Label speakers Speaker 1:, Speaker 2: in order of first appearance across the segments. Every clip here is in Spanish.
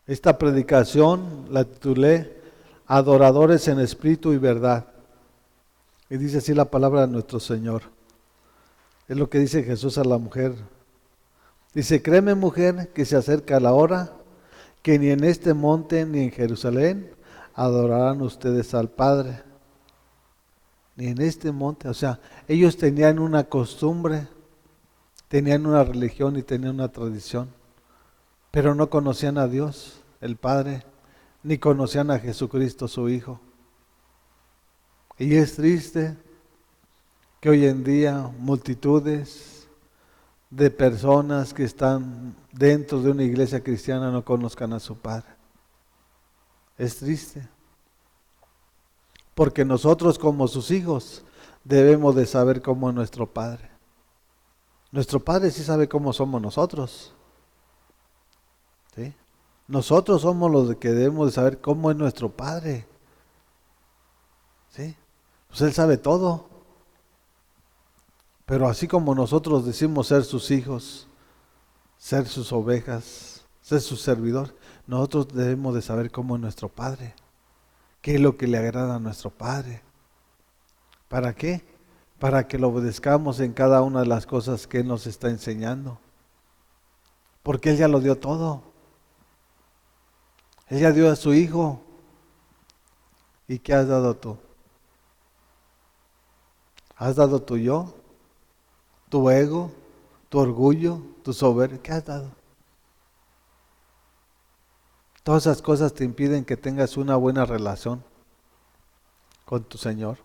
Speaker 1: Esta predicación la titulé Adoradores en espíritu y verdad. Y dice así la palabra de nuestro Señor. Es lo que dice Jesús a la mujer. Dice, créeme mujer que se acerca la hora que ni en este monte ni en Jerusalén adorarán ustedes al Padre. Ni en este monte, o sea, ellos tenían una costumbre, tenían una religión y tenían una tradición, pero no conocían a Dios, el Padre, ni conocían a Jesucristo, su Hijo. Y es triste que hoy en día multitudes de personas que están dentro de una iglesia cristiana no conozcan a su Padre. Es triste. Porque nosotros como sus hijos debemos de saber cómo es nuestro Padre. Nuestro Padre sí sabe cómo somos nosotros. ¿Sí? Nosotros somos los que debemos de saber cómo es nuestro Padre. ¿Sí? Pues Él sabe todo. Pero así como nosotros decimos ser sus hijos, ser sus ovejas, ser su servidor, nosotros debemos de saber cómo es nuestro Padre. ¿Qué es lo que le agrada a nuestro Padre? ¿Para qué? Para que lo obedezcamos en cada una de las cosas que Él nos está enseñando. Porque Él ya lo dio todo. Él ya dio a su Hijo. ¿Y qué has dado tú? ¿Has dado tu yo? ¿Tu ego? ¿Tu orgullo? ¿Tu soberbia? ¿Qué has dado? Todas esas cosas te impiden que tengas una buena relación con tu Señor.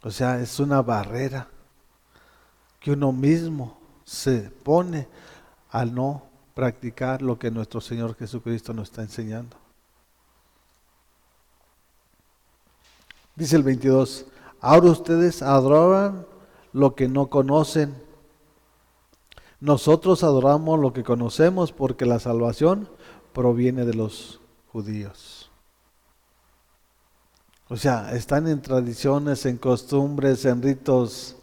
Speaker 1: O sea, es una barrera que uno mismo se pone al no practicar lo que nuestro Señor Jesucristo nos está enseñando. Dice el 22, ahora ustedes adoran lo que no conocen. Nosotros adoramos lo que conocemos porque la salvación proviene de los judíos. O sea, están en tradiciones, en costumbres, en ritos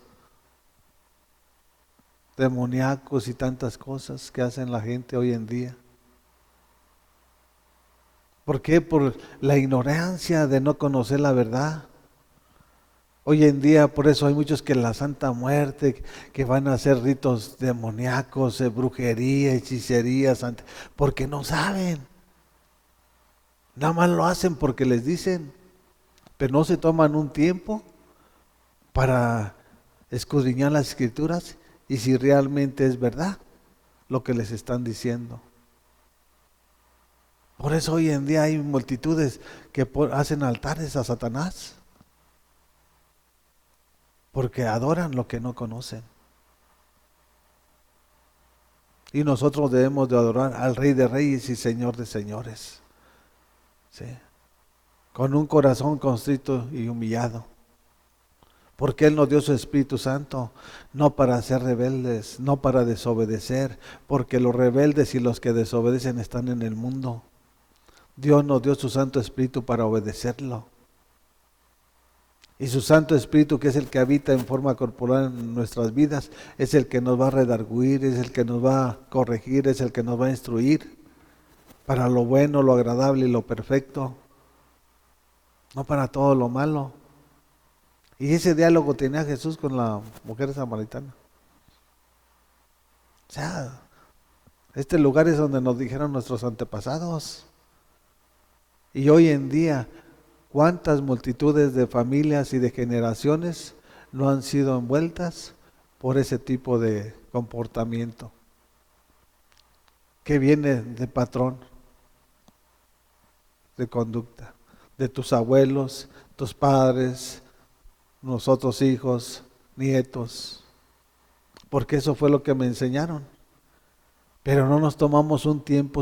Speaker 1: demoníacos y tantas cosas que hacen la gente hoy en día. ¿Por qué? Por la ignorancia de no conocer la verdad. Hoy en día, por eso hay muchos que la Santa Muerte, que van a hacer ritos demoníacos, brujería, hechicerías, porque no saben. Nada más lo hacen porque les dicen, pero no se toman un tiempo para escudriñar las Escrituras y si realmente es verdad lo que les están diciendo. Por eso hoy en día hay multitudes que hacen altares a Satanás. Porque adoran lo que no conocen. Y nosotros debemos de adorar al Rey de Reyes y Señor de Señores. ¿Sí? Con un corazón contrito y humillado. Porque Él nos dio su Espíritu Santo, no para ser rebeldes, no para desobedecer, porque los rebeldes y los que desobedecen están en el mundo. Dios nos dio su Santo Espíritu para obedecerlo. Y su Santo Espíritu, que es el que habita en forma corporal en nuestras vidas, es el que nos va a redarguir, es el que nos va a corregir, es el que nos va a instruir para lo bueno, lo agradable y lo perfecto, no para todo lo malo. Y ese diálogo tenía Jesús con la mujer samaritana. O sea, este lugar es donde nos dijeron nuestros antepasados. Y hoy en día, ¿cuántas multitudes de familias y de generaciones no han sido envueltas por ese tipo de comportamiento que viene de patrón, de conducta, de tus abuelos, tus padres, nosotros hijos, nietos? Porque eso fue lo que me enseñaron. Pero no nos tomamos un tiempo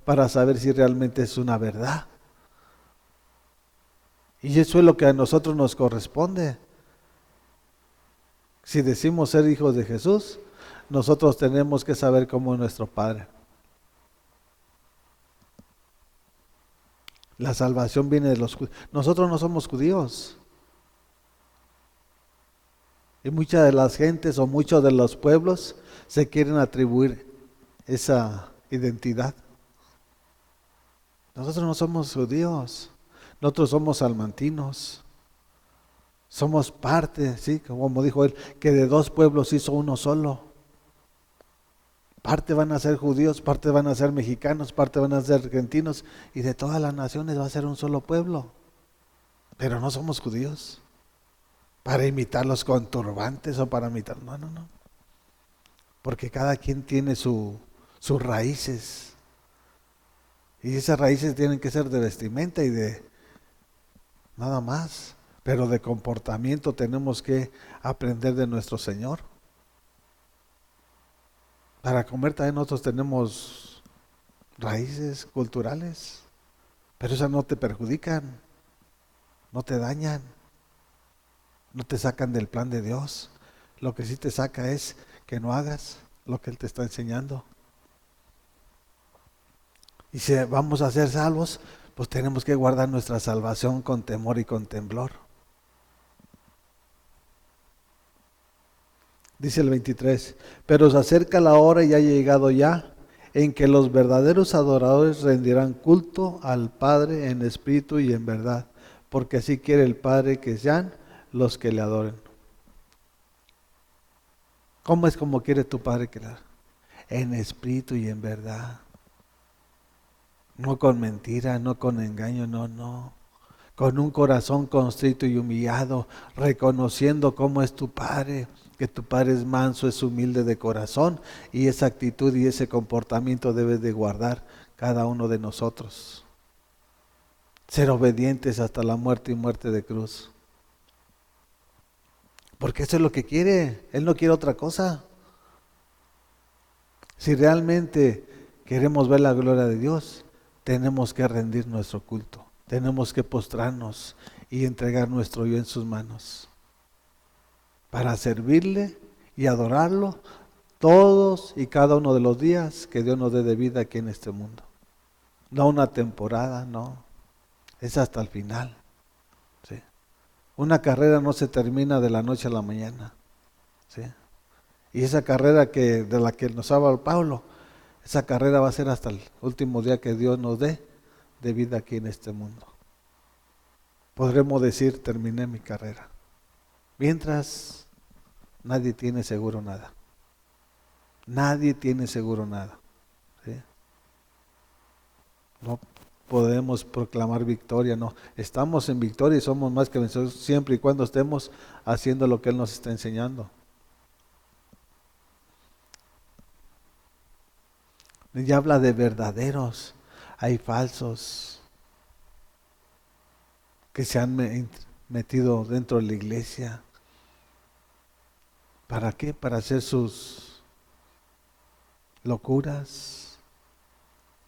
Speaker 1: para saber si realmente es una verdad. Y eso es lo que a nosotros nos corresponde. Si decimos ser hijos de Jesús, nosotros tenemos que saber cómo es nuestro Padre. La salvación viene de los judíos. Nosotros no somos judíos. Y muchas de las gentes o muchos de los pueblos se quieren atribuir esa identidad Nosotros no somos judíos, nosotros somos salmantinos. Somos parte, sí, como dijo él, que de dos pueblos hizo uno solo. Parte van a ser judíos, parte van a ser mexicanos, parte van a ser argentinos, y de todas las naciones va a ser un solo pueblo. Pero no somos judíos para imitarlos con turbantes o para imitar, no, no, no. Porque cada quien tiene sus raíces. Y esas raíces tienen que ser de vestimenta y de nada más. Pero de comportamiento tenemos que aprender de nuestro Señor. Para comer también nosotros tenemos raíces culturales, pero esas no te perjudican, no te dañan, no te sacan del plan de Dios. Lo que sí te saca es que no hagas lo que Él te está enseñando. Y si vamos a ser salvos, pues tenemos que guardar nuestra salvación con temor y con temblor. Dice el 23, pero se acerca la hora y ha llegado ya, en que los verdaderos adoradores rendirán culto al Padre en espíritu y en verdad, porque así quiere el Padre que sean los que le adoren. ¿Cómo es como quiere tu Padre que le adoren? En espíritu y en verdad. No con mentira, no con engaño, no, no. Con un corazón contrito y humillado, reconociendo cómo es tu Padre, que tu Padre es manso, es humilde de corazón, y esa actitud y ese comportamiento debes de guardar cada uno de nosotros. Ser obedientes hasta la muerte y muerte de cruz. Porque eso es lo que quiere, Él no quiere otra cosa. Si realmente queremos ver la gloria de Dios, tenemos que rendir nuestro culto. Tenemos que postrarnos y entregar nuestro yo en sus manos para servirle y adorarlo todos y cada uno de los días que Dios nos dé de vida aquí en este mundo. No una temporada, no. Es hasta el final. ¿Sí? Una carrera no se termina de la noche a la mañana. ¿Sí? Y esa carrera de la que nos habla Pablo, esa carrera va a ser hasta el último día que Dios nos dé de vida aquí en este mundo. Podremos decir, terminé mi carrera. Mientras, nadie tiene seguro nada. Nadie tiene seguro nada. ¿Sí? No podemos proclamar victoria, no. Estamos en victoria y somos más que vencedores siempre y cuando estemos haciendo lo que Él nos está enseñando. Y habla de verdaderos, hay falsos que se han metido dentro de la iglesia. ¿Para qué? Para hacer sus locuras,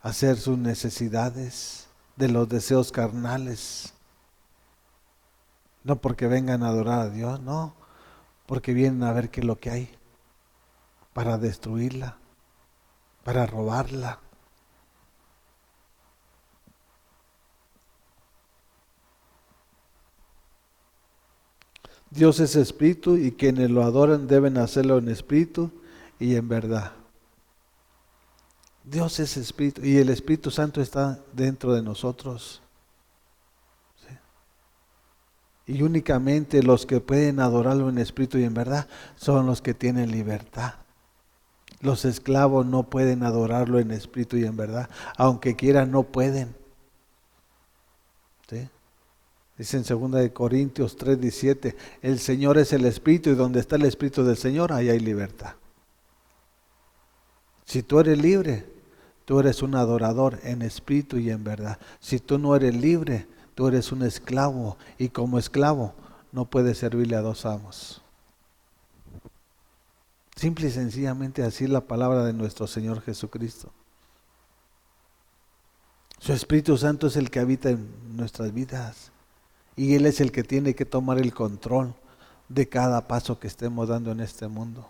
Speaker 1: hacer sus necesidades de los deseos carnales. No porque vengan a adorar a Dios, no, porque vienen a ver qué es lo que hay, para destruirla, para robarla. Dios es espíritu y quienes lo adoran deben hacerlo en espíritu y en verdad. Dios es espíritu y el Espíritu Santo está dentro de nosotros. ¿Sí? Y únicamente los que pueden adorarlo en espíritu y en verdad son los que tienen libertad. Los esclavos no pueden adorarlo en espíritu y en verdad. Aunque quieran, no pueden. ¿Sí? Dice en 2 Corintios 3:17, el Señor es el Espíritu y donde está el Espíritu del Señor, ahí hay libertad. Si tú eres libre, tú eres un adorador en espíritu y en verdad. Si tú no eres libre, tú eres un esclavo y como esclavo no puedes servirle a dos amos. Simple y sencillamente así es la palabra de nuestro Señor Jesucristo. Su Espíritu Santo es el que habita en nuestras vidas. Y Él es el que tiene que tomar el control de cada paso que estemos dando en este mundo.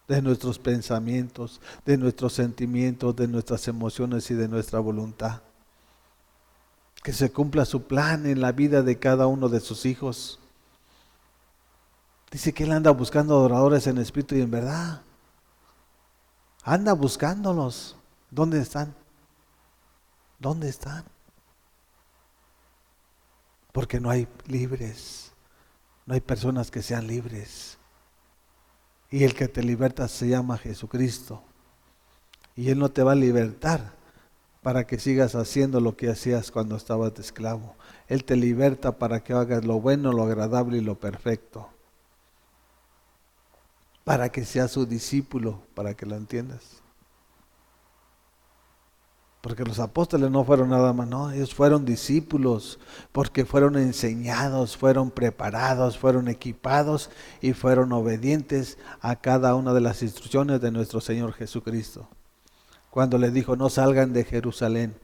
Speaker 1: De nuestros pensamientos, de nuestros sentimientos, de nuestras emociones y de nuestra voluntad. Que se cumpla su plan en la vida de cada uno de sus hijos. Dice que Él anda buscando adoradores en espíritu y en verdad. Anda buscándolos. ¿Dónde están? ¿Dónde están? porque no hay libres, no hay personas que sean libres. Y el que te liberta se llama Jesucristo. Y Él no te va a libertar para que sigas haciendo lo que hacías cuando estabas de esclavo. Él te liberta para que hagas lo bueno, lo agradable y lo perfecto. Para que seas su discípulo, para que lo entiendas. Porque los apóstoles no fueron nada más, no, ellos fueron discípulos, porque fueron enseñados, fueron preparados, fueron equipados y fueron obedientes a cada una de las instrucciones de nuestro Señor Jesucristo. Cuando les dijo, no salgan de Jerusalén,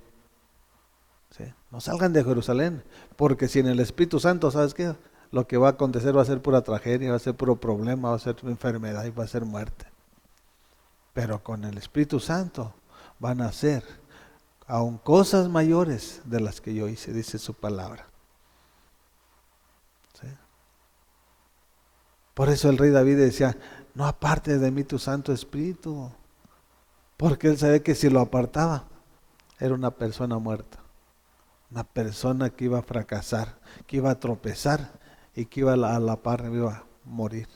Speaker 1: ¿sí? No salgan de Jerusalén, porque si en el Espíritu Santo, ¿sabes qué? Lo que va a acontecer va a ser pura tragedia, va a ser puro problema, va a ser enfermedad y va a ser muerte. Pero con el Espíritu Santo van a ser aún cosas mayores de las que yo hice, dice su palabra. ¿Sí? Por eso el rey David decía, no apartes de mí tu Santo Espíritu, porque él sabía que si lo apartaba, era una persona muerta, una persona que iba a fracasar, que iba a tropezar y que iba a la par, iba a morir,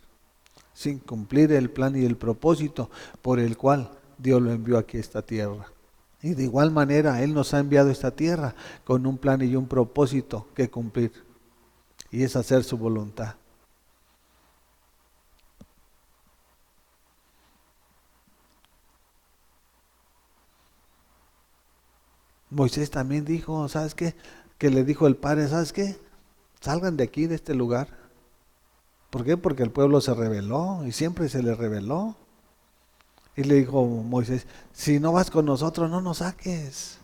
Speaker 1: sin cumplir el plan y el propósito por el cual Dios lo envió aquí a esta tierra. Y de igual manera Él nos ha enviado a esta tierra con un plan y un propósito que cumplir. Y es hacer su voluntad. Moisés también dijo, ¿sabes qué? Que le dijo el Padre, ¿sabes qué? Salgan de aquí, de este lugar. ¿Por qué? Porque el pueblo se rebeló y siempre se le rebeló. Y le dijo Moisés, si no vas con nosotros, no nos saques.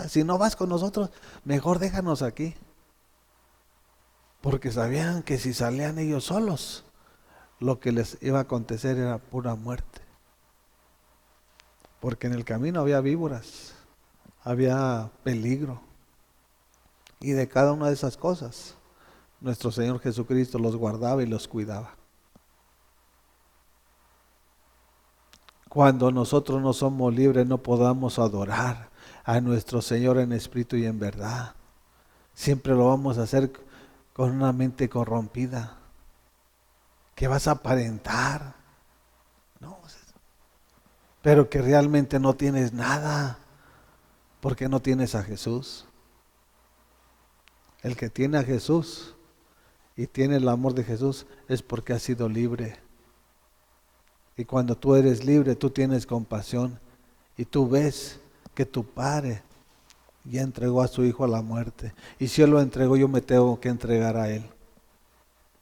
Speaker 1: Si no vas con nosotros, mejor déjanos aquí. Porque sabían que si salían ellos solos, lo que les iba a acontecer era pura muerte. Porque en el camino había víboras, había peligro. Y de cada una de esas cosas, nuestro Señor Jesucristo los guardaba y los cuidaba. Cuando nosotros no somos libres, no podamos adorar a nuestro Señor en espíritu y en verdad. Siempre lo vamos a hacer con una mente corrompida. Que vas a aparentar, ¿no? Pero que realmente no tienes nada, porque no tienes a Jesús. El que tiene a Jesús y tiene el amor de Jesús es porque ha sido libre. Y cuando tú eres libre, tú tienes compasión y tú ves que tu Padre ya entregó a su Hijo a la muerte. Y si Él lo entregó, yo me tengo que entregar a Él,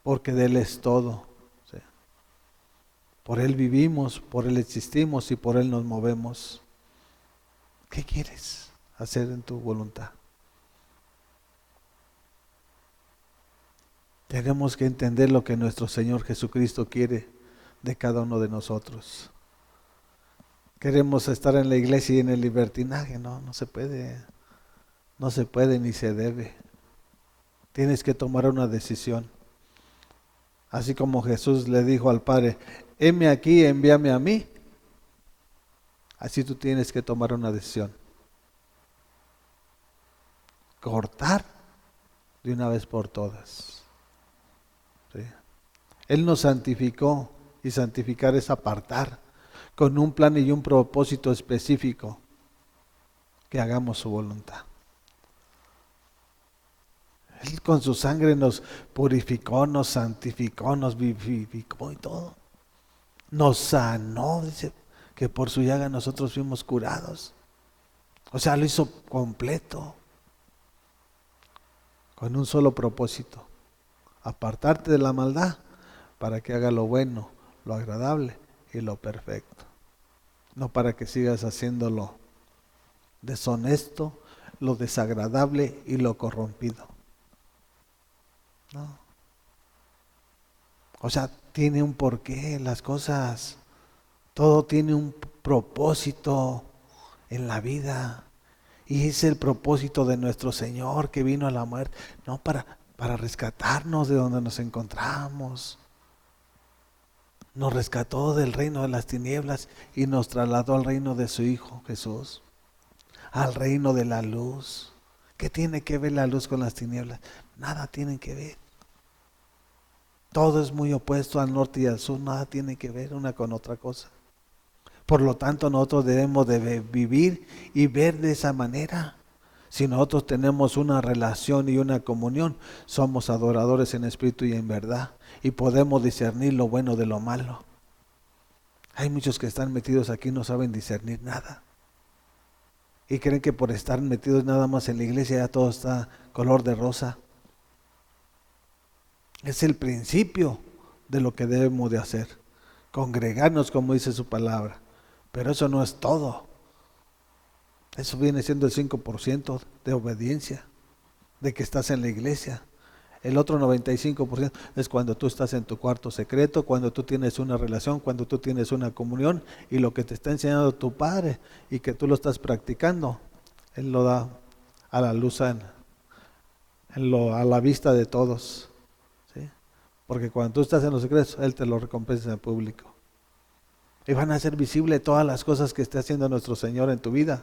Speaker 1: porque de Él es todo. ¿Sí? Por Él vivimos, por Él existimos y por Él nos movemos. ¿Qué quieres hacer en tu voluntad? Tenemos que entender lo que nuestro Señor Jesucristo quiere de cada uno de nosotros. Queremos estar en la iglesia y en el libertinaje, no se puede. No se puede ni se debe. Tienes que tomar una decisión. Así como Jesús le dijo al Padre, heme aquí, envíame a mí. Así tú tienes que tomar una decisión. Cortar de una vez por todas. ¿Sí? Él nos santificó y santificar es apartar con un plan y un propósito específico que hagamos su voluntad. Él con su sangre nos purificó, nos santificó, nos vivificó y todo. Nos sanó, dice que por su llaga nosotros fuimos curados. O sea, lo hizo completo, con un solo propósito: apartarte de la maldad para que haga lo bueno, lo agradable y lo perfecto. No para que sigas haciendo lo deshonesto, lo desagradable y lo corrompido. No. O sea, tiene un porqué las cosas. Todo tiene un propósito en la vida. Y es el propósito de nuestro Señor que vino a la muerte. No para rescatarnos de donde nos encontramos. Nos rescató del reino de las tinieblas y nos trasladó al reino de su Hijo Jesús. Al reino de la luz. ¿Qué tiene que ver la luz con las tinieblas? Nada tienen que ver. Todo es muy opuesto al norte y al sur, nada tiene que ver una con otra cosa. Por lo tanto, nosotros debemos de vivir y ver de esa manera. Si nosotros tenemos una relación y una comunión, somos adoradores en espíritu y en verdad, y podemos discernir lo bueno de lo malo. Hay muchos que están metidos aquí y no saben discernir nada. Y creen que por estar metidos nada más en la iglesia ya todo está color de rosa. Es el principio de lo que debemos de hacer. Congregarnos como dice su palabra. Pero eso no es todo. Eso viene siendo el 5% de obediencia, de que estás en la iglesia. El otro 95% es cuando tú estás en tu cuarto secreto, cuando tú tienes una relación, cuando tú tienes una comunión y lo que te está enseñando tu Padre y que tú lo estás practicando, Él lo da a la luz, a la vista de todos. ¿Sí? Porque cuando tú estás en los secretos, Él te lo recompensa en público. Y van a hacer visibles todas las cosas que esté haciendo nuestro Señor en tu vida.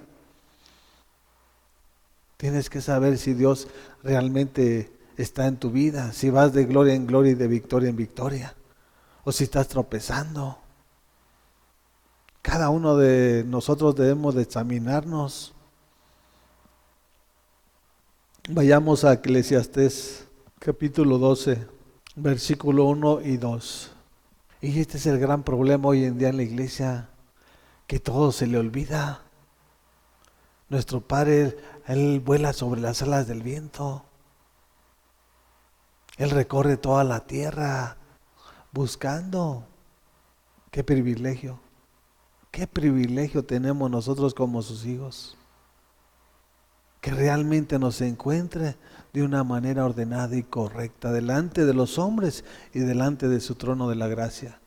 Speaker 1: Tienes que saber si Dios realmente está en tu vida, si vas de gloria en gloria y de victoria en victoria, o si estás tropezando. Cada uno de nosotros debemos de examinarnos. Vayamos a Eclesiastés capítulo 12, versículo 1 y 2. Y este es el gran problema hoy en día en la iglesia, que todo se le olvida. Nuestro Padre, Él vuela sobre las alas del viento. Él recorre toda la tierra buscando. Qué privilegio tenemos nosotros como sus hijos. Que realmente nos encuentre de una manera ordenada y correcta delante de los hombres y delante de su trono de la gracia.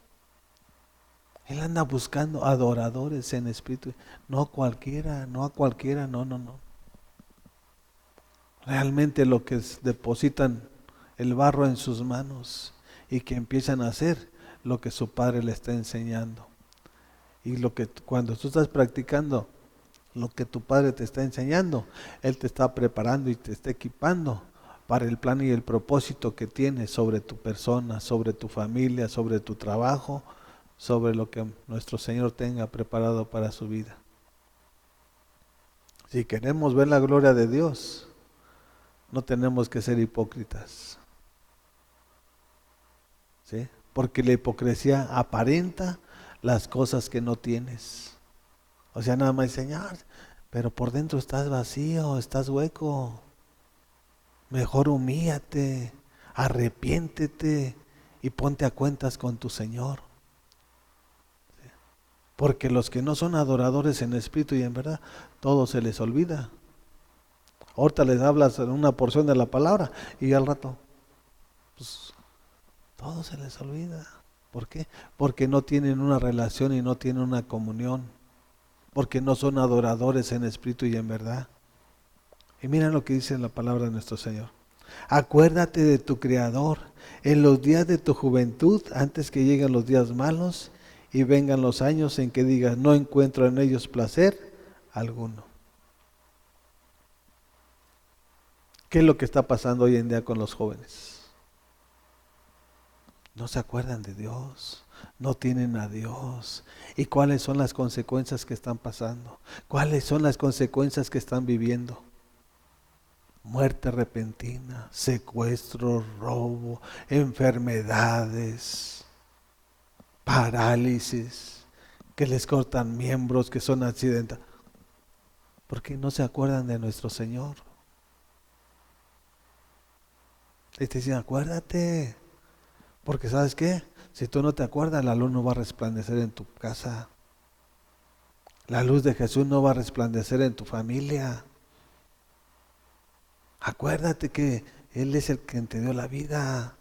Speaker 1: Él anda buscando adoradores en espíritu, no cualquiera, no a cualquiera, no. Realmente lo que depositan el barro en sus manos y que empiezan a hacer lo que su Padre le está enseñando. Y lo que cuando tú estás practicando lo que tu Padre te está enseñando, Él te está preparando y te está equipando para el plan y el propósito que tiene sobre tu persona, sobre tu familia, sobre tu trabajo, sobre lo que nuestro Señor tenga preparado para su vida. Si queremos ver la gloria de Dios, no tenemos que ser hipócritas. ¿Sí? Porque la hipocresía aparenta las cosas que no tienes. O sea, nada más enseñar, pero por dentro estás vacío, estás hueco. Mejor humíllate, arrepiéntete y ponte a cuentas con tu Señor. Porque los que no son adoradores en espíritu y en verdad, todo se les olvida. Ahorita les hablas en una porción de la palabra y al rato, pues todo se les olvida. ¿Por qué? Porque no tienen una relación y no tienen una comunión. Porque no son adoradores en espíritu y en verdad. Y miren lo que dice la palabra de nuestro Señor. Acuérdate de tu Creador en los días de tu juventud, antes que lleguen los días malos y vengan los años en que digas, no encuentro en ellos placer alguno. ¿Qué es lo que está pasando hoy en día con los jóvenes? No se acuerdan de Dios, no tienen a Dios. ¿Y cuáles son las consecuencias que están pasando? ¿Cuáles son las consecuencias que están viviendo? Muerte repentina, secuestro, robo, enfermedades, parálisis, que les cortan miembros, que son accidentados. Porque no se acuerdan de nuestro Señor. Y te dicen, acuérdate. Porque ¿sabes qué? Si tú no te acuerdas, la luz no va a resplandecer en tu casa. La luz de Jesús no va a resplandecer en tu familia. Acuérdate que Él es el quien te dio la vida.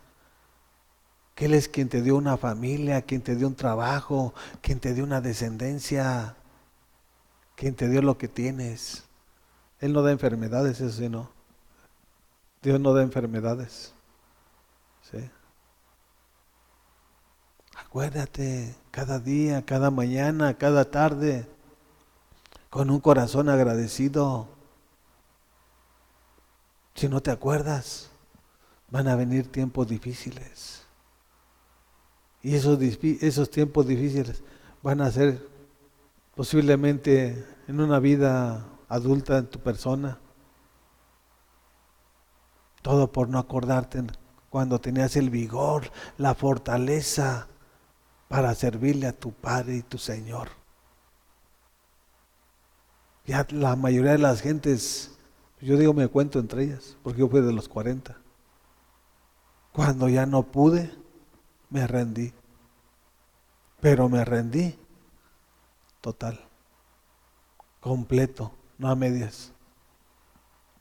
Speaker 1: Que Él es quien te dio una familia, quien te dio un trabajo, quien te dio una descendencia, quien te dio lo que tienes. Él no da enfermedades, eso sí, no. Dios no da enfermedades. ¿Sí? Acuérdate, cada día, cada mañana, cada tarde, con un corazón agradecido. Si no te acuerdas, van a venir tiempos difíciles. Y esos tiempos difíciles van a ser posiblemente en una vida adulta en tu persona. Todo por no acordarte cuando tenías el vigor, la fortaleza para servirle a tu Padre y tu Señor. Ya la mayoría de las gentes, yo digo me cuento entre ellas, porque yo fui de los 40. Cuando ya no pude, me rendí. Pero me rendí total, completo, no a medias.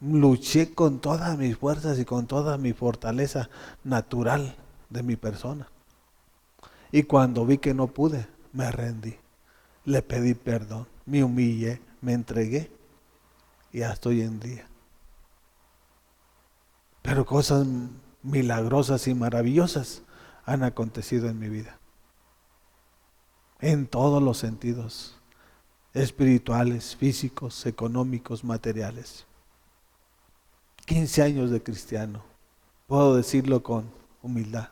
Speaker 1: Luché con todas mis fuerzas y con toda mi fortaleza natural de mi persona. Y cuando vi que no pude, me rendí. Le pedí perdón, me humillé, me entregué y hasta hoy en día. Pero cosas milagrosas y maravillosas han acontecido en mi vida. En todos los sentidos, espirituales, físicos, económicos, materiales. 15 años de cristiano, puedo decirlo con humildad,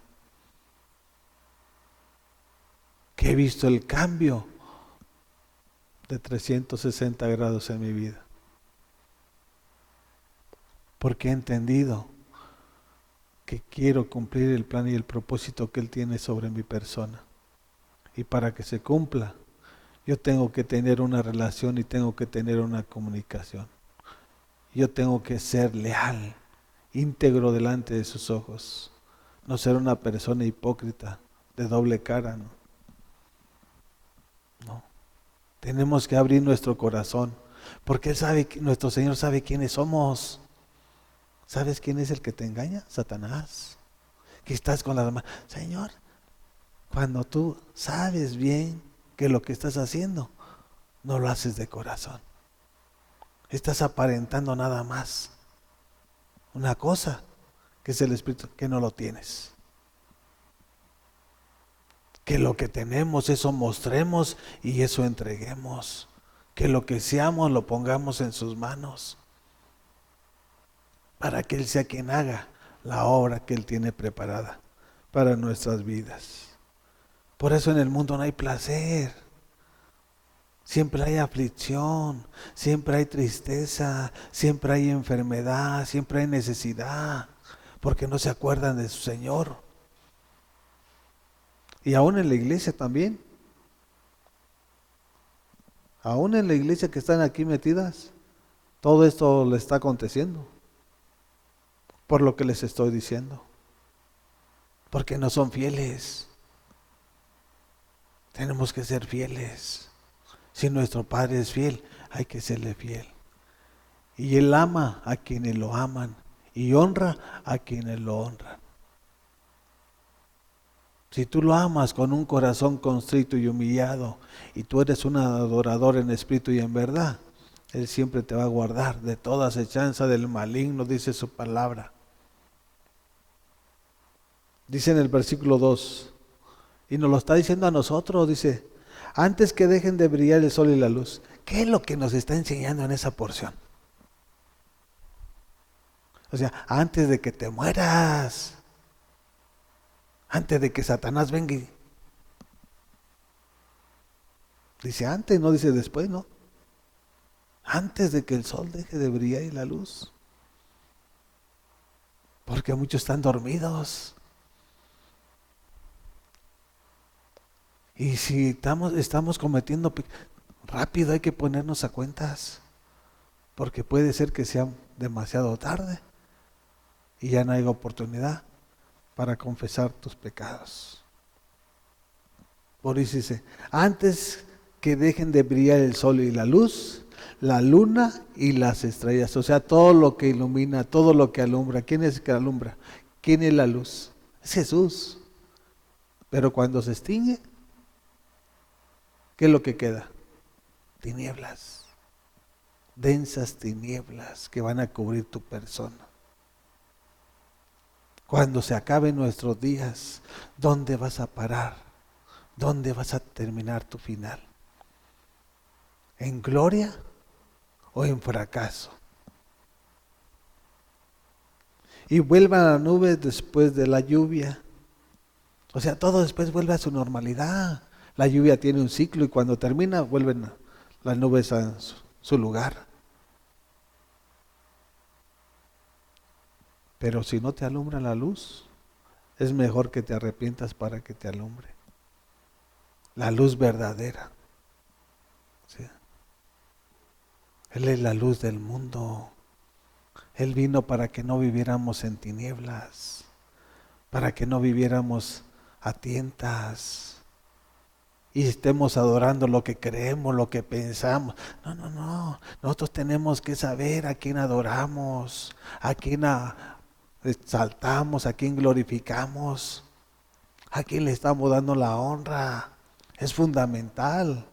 Speaker 1: que he visto el cambio de 360 grados en mi vida. Porque he entendido que quiero cumplir el plan y el propósito que Él tiene sobre mi persona. Y para que se cumpla, yo tengo que tener una relación y tengo que tener una comunicación. Yo tengo que ser leal, íntegro delante de sus ojos. No ser una persona hipócrita, de doble cara, ¿no? No. Tenemos que abrir nuestro corazón, porque Él sabe, nuestro Señor sabe quiénes somos. ¿Sabes quién es el que te engaña? Satanás. Que estás con las manos. Señor, cuando tú sabes bien que lo que estás haciendo, no lo haces de corazón. Estás aparentando nada más una cosa, que es el Espíritu, que no lo tienes. Que lo que tenemos, eso mostremos y eso entreguemos. Que lo que seamos lo pongamos en sus manos. Para que Él sea quien haga la obra que Él tiene preparada para nuestras vidas. Por eso en el mundo no hay placer. Siempre hay aflicción, siempre hay tristeza, siempre hay enfermedad, siempre hay necesidad, porque no se acuerdan de su Señor. Y aún en la iglesia también. Aún en la iglesia que están aquí metidas, todo esto le está aconteciendo. Por lo que les estoy diciendo. Porque no son fieles. Tenemos que ser fieles. Si nuestro Padre es fiel, hay que serle fiel. Y Él ama a quienes lo aman y honra a quienes lo honran. Si tú lo amas con un corazón contrito y humillado y tú eres un adorador en espíritu y en verdad, Él siempre te va a guardar de toda acechanza del maligno, dice su palabra. Dice en el versículo 2, y nos lo está diciendo a nosotros, dice, antes que dejen de brillar el sol y la luz. ¿Qué es lo que nos está enseñando en esa porción? O sea, antes de que te mueras, antes de que Satanás venga y... Dice antes, no dice después, ¿no? Antes de que el sol deje de brillar y la luz. Porque muchos están dormidos. Y si estamos cometiendo, rápido hay que ponernos a cuentas, porque puede ser que sea demasiado tarde y ya no haya oportunidad para confesar tus pecados. Por eso dice, antes que dejen de brillar el sol y la luz, la luna y las estrellas, o sea, todo lo que ilumina, todo lo que alumbra. ¿Quién es el que alumbra? ¿Quién es la luz? Es Jesús. Pero cuando se extingue, ¿qué es lo que queda? Tinieblas, densas tinieblas que van a cubrir tu persona. Cuando se acaben nuestros días, ¿dónde vas a parar? ¿Dónde vas a terminar tu final? ¿En gloria o en fracaso? y vuelvan las nubes después de la lluvia. O sea, todo después vuelve a su normalidad. La lluvia tiene un ciclo y cuando termina vuelven las nubes a su lugar. Pero si no te alumbra la luz, es mejor que te arrepientas para que te alumbre. La luz verdadera. ¿Sí? Él es la luz del mundo. Él vino para que no viviéramos en tinieblas, para que no viviéramos a tientas y estemos adorando lo que creemos, lo que pensamos. No. Nosotros tenemos que saber a quién adoramos, a quién exaltamos, a quién glorificamos, a quién le estamos dando la honra. Es fundamental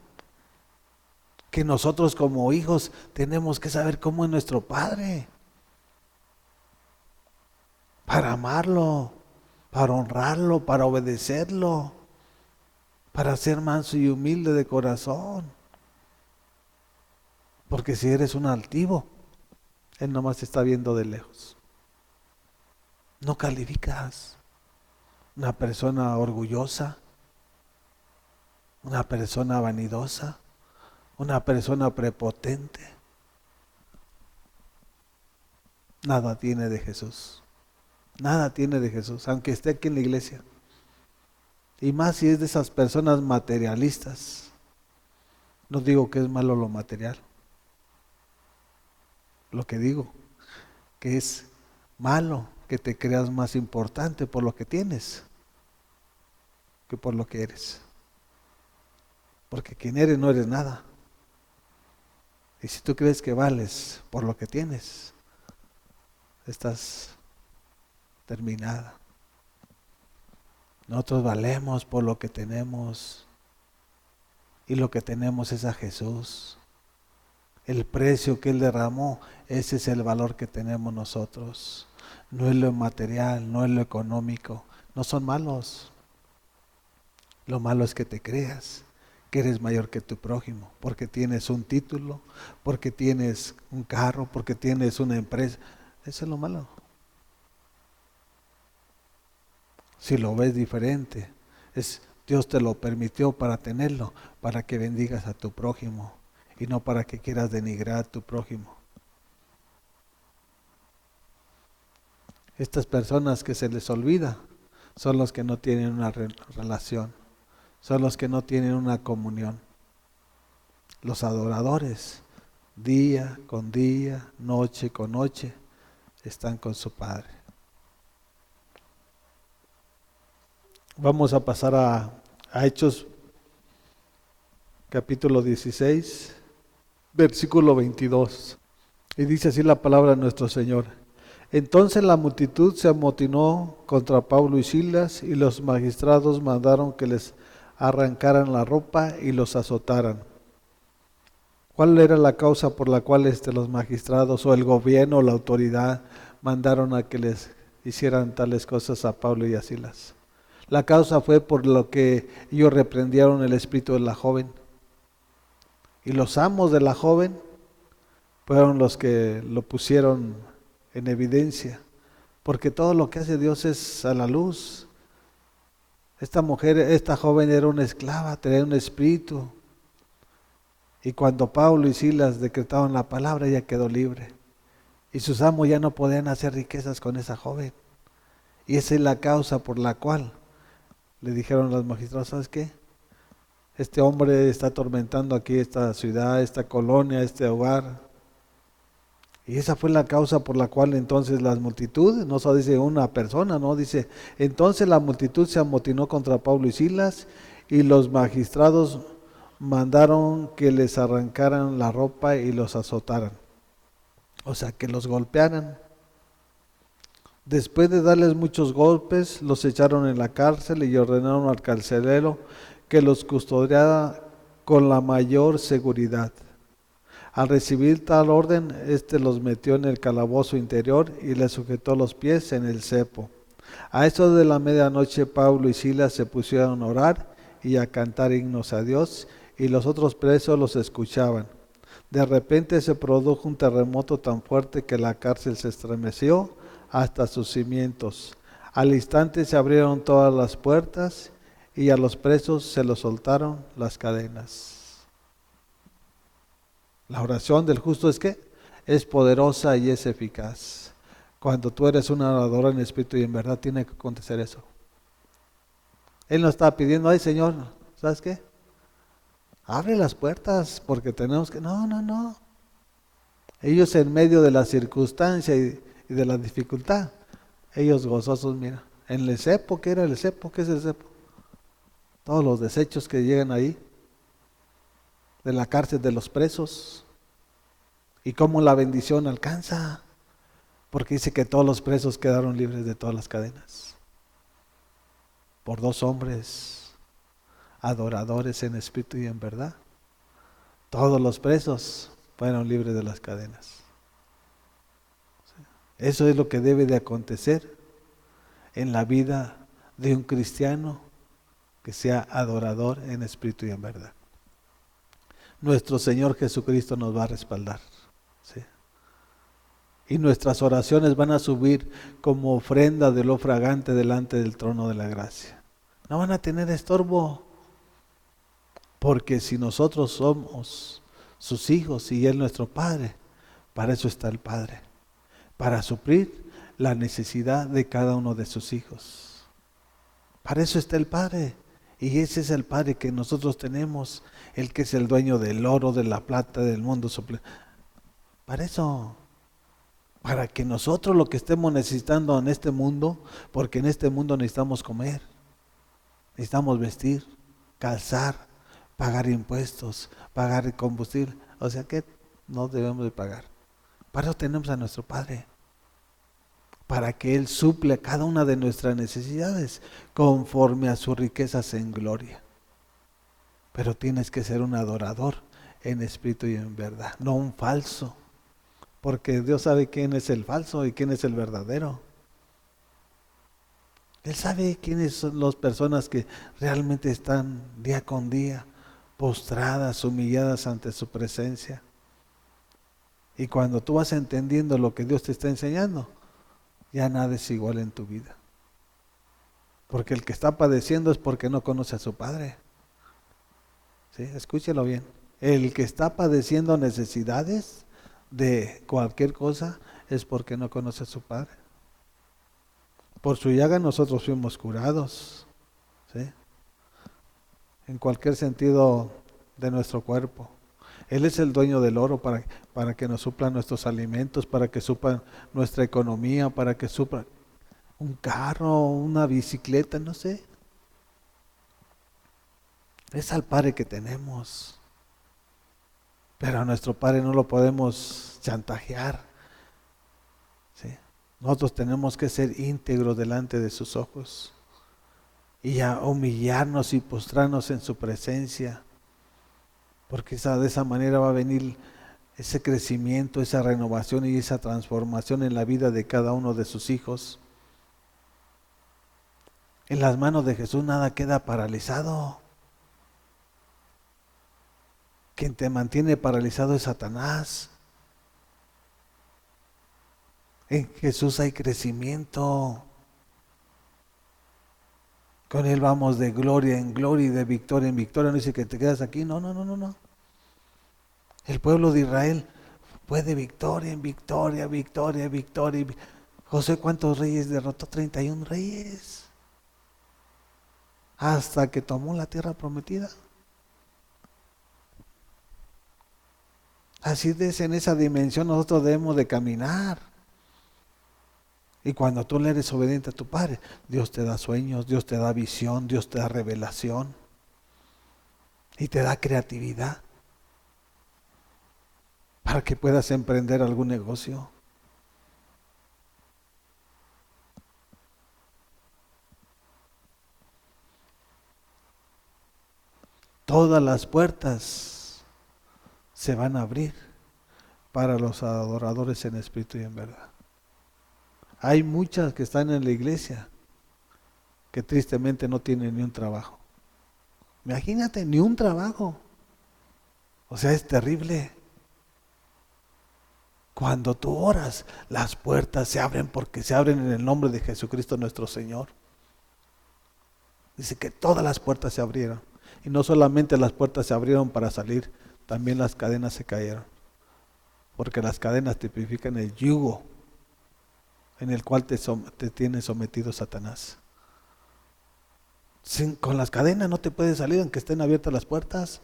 Speaker 1: que nosotros como hijos tenemos que saber cómo es nuestro Padre, para amarlo, para honrarlo, para obedecerlo, para ser manso y humilde de corazón. Porque si eres un altivo, Él nomás te está viendo de lejos. No calificas. Una persona orgullosa, una persona vanidosa, una persona prepotente, nada tiene de Jesús. Nada tiene de Jesús, aunque esté aquí en la iglesia. Y más si es de esas personas materialistas. No digo que es malo lo material. Lo que digo, que es malo que te creas más importante por lo que tienes que por lo que eres. Porque quien eres no eres nada. Y si tú crees que vales por lo que tienes, estás terminada. Nosotros valemos por lo que tenemos y lo que tenemos es a Jesús. El precio que Él derramó, ese es el valor que tenemos nosotros. No es lo material, no es lo económico, no son malos. Lo malo es que te creas que eres mayor que tu prójimo, porque tienes un título, porque tienes un carro, porque tienes una empresa. Eso es lo malo. Si lo ves diferente, Dios te lo permitió para tenerlo, para que bendigas a tu prójimo y no para que quieras denigrar a tu prójimo. Estas personas que se les olvida son los que no tienen una relación, son los que no tienen una comunión. Los adoradores, día con día, noche con noche, están con su Padre. Vamos a pasar a Hechos capítulo 16, versículo 22. Y dice así la palabra de nuestro Señor. Entonces la multitud se amotinó contra Pablo y Silas, y los magistrados mandaron que les arrancaran la ropa y los azotaran. ¿Cuál era la causa por la cual los magistrados o el gobierno o la autoridad mandaron a que les hicieran tales cosas a Pablo y a Silas? La causa fue por lo que ellos reprendieron el espíritu de la joven. Y los amos de la joven fueron los que lo pusieron en evidencia, porque todo lo que hace Dios es a la luz. Esta joven era una esclava, tenía un espíritu, y cuando Pablo y Silas decretaron la palabra, ella quedó libre, y sus amos ya no podían hacer riquezas con esa joven, y esa es la causa por la cual le dijeron los magistrados, ¿sabes qué? Este hombre está atormentando aquí esta ciudad, esta colonia, este hogar. Y esa fue la causa por la cual entonces las multitudes, no solo dice una persona, no dice, entonces la multitud se amotinó contra Pablo y Silas, y los magistrados mandaron que les arrancaran la ropa y los azotaran. O sea, que los golpearan. Después de darles muchos golpes, los echaron en la cárcel y ordenaron al carcelero que los custodiara con la mayor seguridad. Al recibir tal orden, los metió en el calabozo interior y les sujetó los pies en el cepo. A eso de la medianoche, Pablo y Silas se pusieron a orar y a cantar himnos a Dios, y los otros presos los escuchaban. De repente se produjo un terremoto tan fuerte que la cárcel se estremeció hasta sus cimientos. Al instante se abrieron todas las puertas y a los presos se los soltaron las cadenas. La oración del justo es que es poderosa y es eficaz. Cuando tú eres un orador en espíritu y en verdad, tiene que acontecer eso. Él no está pidiendo, ay Señor, ¿sabes qué? Abre las puertas porque tenemos que... No, no, no. Ellos en medio de la circunstancia y de la dificultad, ellos gozosos, mira. En el cepo, ¿qué era el cepo? ¿Qué es el cepo? Todos los desechos que llegan ahí, de la cárcel de los presos. Y cómo la bendición alcanza. Porque dice que todos los presos quedaron libres de todas las cadenas. Por 2 hombres adoradores en espíritu y en verdad. Todos los presos fueron libres de las cadenas. Eso es lo que debe de acontecer en la vida de un cristiano que sea adorador en espíritu y en verdad. Nuestro Señor Jesucristo nos va a respaldar. ¿Sí? Y nuestras oraciones van a subir como ofrenda de lo fragante delante del trono de la gracia. No van a tener estorbo, porque si nosotros somos sus hijos y Él nuestro Padre, para eso está el Padre, para suplir la necesidad de cada uno de sus hijos. Para eso está el Padre, y ese es el Padre que nosotros tenemos, el que es el dueño del oro, de la plata, del mundo. Para eso, para que nosotros lo que estemos necesitando en este mundo, porque en este mundo necesitamos comer, necesitamos vestir, calzar, pagar impuestos, pagar combustible, o sea que no debemos de pagar. Para eso tenemos a nuestro Padre, para que Él suple cada una de nuestras necesidades conforme a sus riquezas en gloria. Pero tienes que ser un adorador en espíritu y en verdad, no un falso. Porque Dios sabe quién es el falso y quién es el verdadero. Él sabe quiénes son las personas que realmente están día con día postradas, humilladas ante su presencia. Y cuando tú vas entendiendo lo que Dios te está enseñando, ya nada es igual en tu vida. Porque el que está padeciendo es porque no conoce a su Padre. ¿Sí? Escúchelo bien. El que está padeciendo necesidades de cualquier cosa es porque no conoce a su Padre. Por su llaga nosotros fuimos curados, ¿sí? En cualquier sentido de nuestro cuerpo. Él es el dueño del oro para que nos supla nuestros alimentos, para que supla nuestra economía, para que supla un carro, una bicicleta, no sé. Es al Padre que tenemos. Pero a nuestro Padre no lo podemos chantajear. ¿Sí? Nosotros tenemos que ser íntegros delante de sus ojos y a humillarnos y postrarnos en su presencia, porque de esa manera va a venir ese crecimiento, esa renovación y esa transformación en la vida de cada uno de sus hijos. En las manos de Jesús nada queda paralizado. Quien te mantiene paralizado es Satanás. En Jesús hay crecimiento. Con Él vamos de gloria en gloria y de victoria en victoria. No dice que te quedas aquí. No, no, no, no, no. El pueblo de Israel fue de victoria en victoria, victoria, victoria. José, ¿cuántos reyes derrotó? 31 reyes. Hasta que tomó la tierra prometida. Así es, en esa dimensión nosotros debemos de caminar. Y cuando tú le eres obediente a tu Padre, Dios te da sueños, Dios te da visión, Dios te da revelación y te da creatividad para que puedas emprender algún negocio. Todas las puertas se van a abrir para los adoradores en espíritu y en verdad. Hay muchas que están en la iglesia que tristemente no tienen ni un trabajo. Imagínate, ni un trabajo. O sea, es terrible. Cuando tú oras, las puertas se abren porque se abren en el nombre de Jesucristo nuestro Señor. Dice que todas las puertas se abrieron. Y no solamente las puertas se abrieron para salir, también las cadenas se cayeron. Porque las cadenas tipifican el yugo en el cual te tiene sometido Satanás. Con las cadenas no te puedes salir aunque estén abiertas las puertas.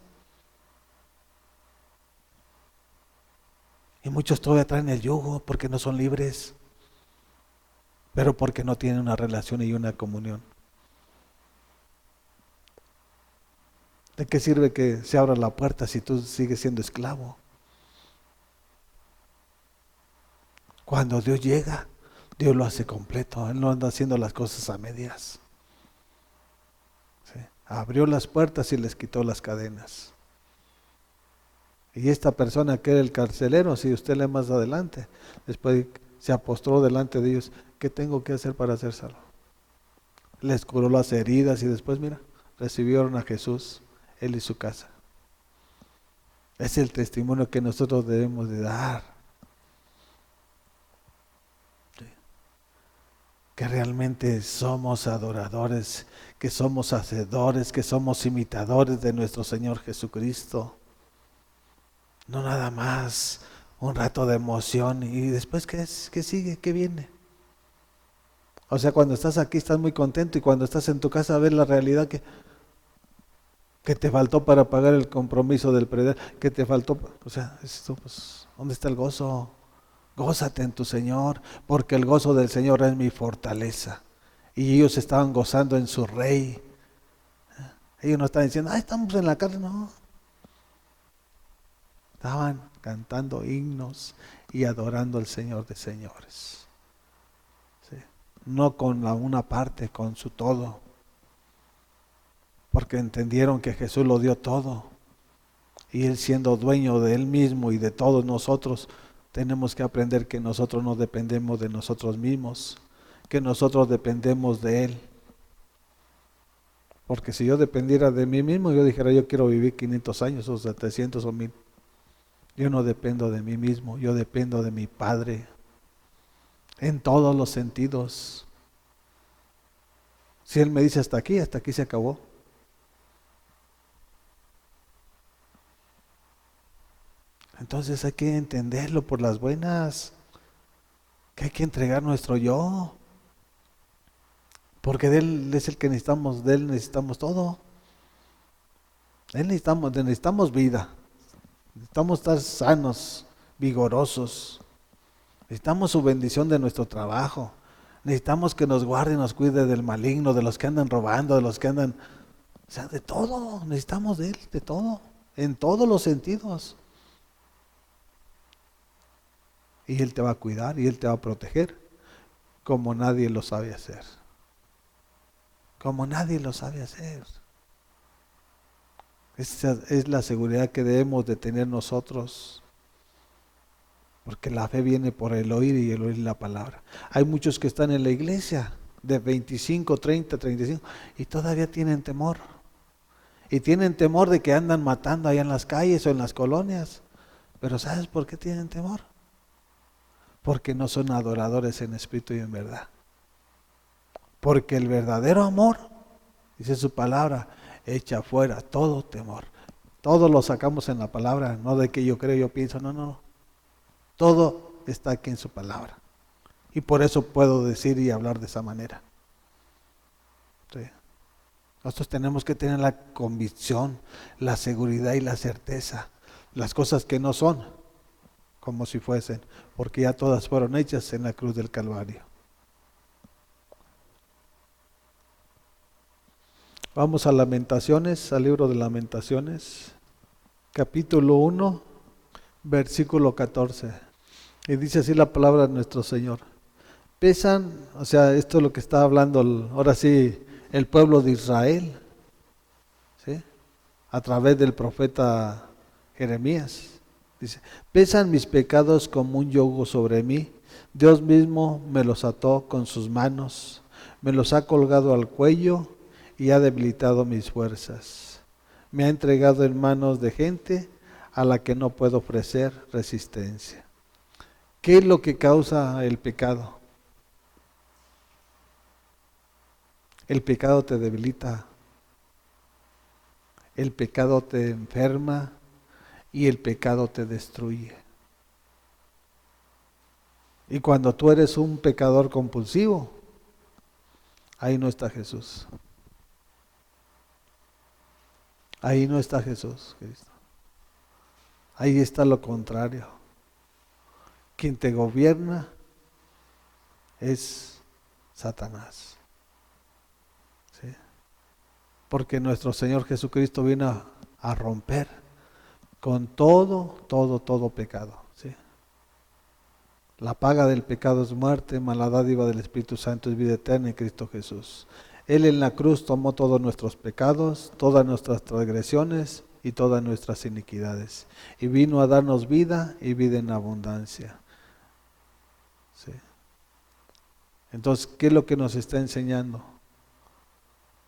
Speaker 1: Y muchos todavía traen el yugo porque no son libres, pero porque no tienen una relación y una comunión. ¿De qué sirve que se abra la puerta si tú sigues siendo esclavo? Cuando Dios llega, Dios lo hace completo. Él no anda haciendo las cosas a medias. ¿Sí? Abrió las puertas y les quitó las cadenas. Y esta persona que era el carcelero, si usted lee más adelante, después se apostró delante de ellos. ¿Qué tengo que hacer para ser salvo? Les curó las heridas y después, mira, recibieron a Jesús, él y su casa. Es el testimonio que nosotros debemos de dar. ¿Sí? Que realmente somos adoradores, que somos hacedores, que somos imitadores de nuestro Señor Jesucristo. No nada más un rato de emoción y después ¿qué sigue? ¿Qué viene? O sea, cuando estás aquí estás muy contento y cuando estás en tu casa ves la realidad que te faltó para pagar el compromiso del predial, que te faltó, o sea, esto, pues, ¿dónde está el gozo? Gózate en tu Señor, porque el gozo del Señor es mi fortaleza. Y ellos estaban gozando en su Rey. Ellos no estaban diciendo, estamos en la cárcel, no. Estaban cantando himnos y adorando al Señor de señores. ¿Sí? No con una parte, con su todo. Porque entendieron que Jesús lo dio todo. Y Él siendo dueño de Él mismo y de todos nosotros, tenemos que aprender que nosotros no dependemos de nosotros mismos, que nosotros dependemos de Él. Porque si yo dependiera de mí mismo, yo dijera, yo quiero vivir 500 años o 700 o 1000. Yo no dependo de mí mismo, yo dependo de mi Padre en todos los sentidos. Si Él me dice hasta aquí se acabó. Entonces hay que entenderlo por las buenas, que hay que entregar nuestro yo, porque de Él es el que necesitamos, de Él necesitamos todo. De Él necesitamos vida, necesitamos estar sanos, vigorosos, necesitamos su bendición de nuestro trabajo, necesitamos que nos guarde y nos cuide del maligno, de los que andan robando, de los que andan, o sea, de todo, necesitamos de Él, de todo, en todos los sentidos. Y Él te va a cuidar y Él te va a proteger como nadie lo sabe hacer. Como nadie lo sabe hacer. Esa es la seguridad que debemos de tener nosotros. Porque la fe viene por el oír y el oír la palabra. Hay muchos que están en la iglesia de 25, 30, 35 y todavía tienen temor. Y tienen temor de que andan matando allá en las calles o en las colonias. Pero ¿sabes por qué tienen temor? Porque no son adoradores en espíritu y en verdad. Porque el verdadero amor, dice su palabra, echa fuera todo temor. Todo lo sacamos en la palabra, no de que yo creo, yo pienso, no. Todo está aquí en su palabra. Y por eso puedo decir y hablar de esa manera. Sí. Nosotros tenemos que tener la convicción, la seguridad y la certeza. Las cosas que no son, como si fuesen, porque ya todas fueron hechas en la cruz del Calvario. Vamos a Lamentaciones, al libro de Lamentaciones, capítulo 1, versículo 14. Y dice así la palabra de nuestro Señor. Pesan, o sea, esto es lo que está hablando ahora sí el pueblo de Israel, ¿sí? A través del profeta Jeremías. Dice, pesan mis pecados como un yugo sobre mí. Dios mismo me los ató con sus manos, me los ha colgado al cuello y ha debilitado mis fuerzas. Me ha entregado en manos de gente a la que no puedo ofrecer resistencia. ¿Qué es lo que causa el pecado? El pecado te debilita, el pecado te enferma y el pecado te destruye. Y cuando tú eres un pecador compulsivo, ahí no está Jesús. Ahí no está Jesús, Cristo. Ahí está lo contrario. Quien te gobierna es Satanás. ¿Sí? Porque nuestro Señor Jesucristo vino a romper con todo pecado. ¿Sí? La paga del pecado es muerte, mas la dádiva del Espíritu Santo es vida eterna en Cristo Jesús. Él en la cruz tomó todos nuestros pecados, todas nuestras transgresiones y todas nuestras iniquidades. Y vino a darnos vida y vida en abundancia. ¿Sí? Entonces, ¿qué es lo que nos está enseñando?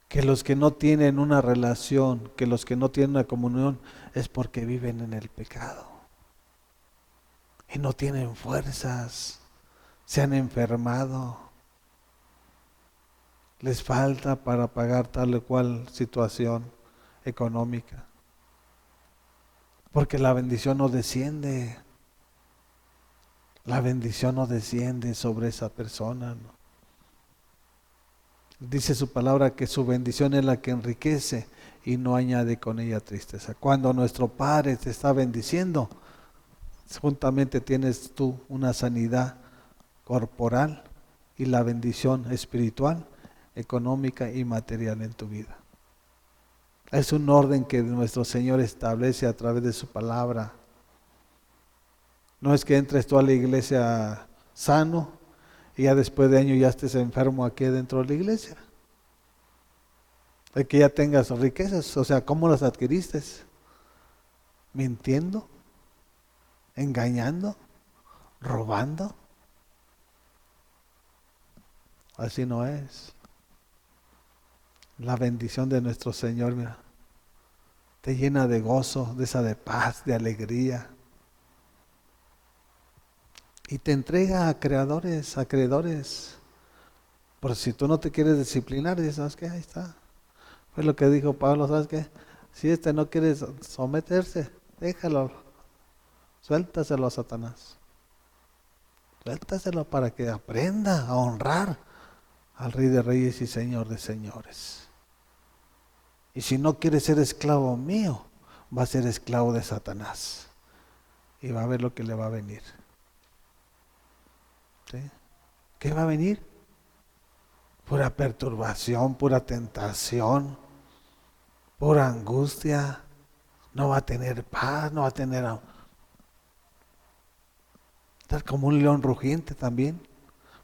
Speaker 1: Que los que no tienen una relación, que los que no tienen una comunión, es porque viven en el pecado. Y no tienen fuerzas, se han enfermado, les falta para pagar tal o cual situación económica. Porque la bendición no desciende. La bendición no desciende sobre esa persona, ¿no? Dice su palabra que su bendición es la que enriquece y no añade con ella tristeza. Cuando nuestro Padre te está bendiciendo, juntamente tienes tú una sanidad corporal y la bendición espiritual, económica y material en tu vida. Es un orden que nuestro Señor establece a través de su palabra. No es que entres tú a la iglesia sano y ya después de años ya estés enfermo aquí dentro de la iglesia. Es que ya tengas riquezas, o sea, ¿cómo las adquiriste? ¿Mintiendo? ¿Engañando? ¿Robando? Así no es. La bendición de nuestro Señor, mira, te llena de gozo, de paz, de alegría. Y te entrega a creadores, a acreedores. Por si tú no te quieres disciplinar, dices, ¿sabes qué? Ahí está. Fue lo que dijo Pablo, ¿sabes qué? Si no quiere someterse, déjalo, suéltaselo a Satanás. Suéltaselo para que aprenda a honrar al Rey de Reyes y Señor de Señores. Y si no quiere ser esclavo mío, va a ser esclavo de Satanás. Y va a ver lo que le va a venir. ¿Sí? ¿Qué va a venir? Pura perturbación, pura tentación, pura angustia. No va a tener paz, no va a tener... Estar como un león rugiente también,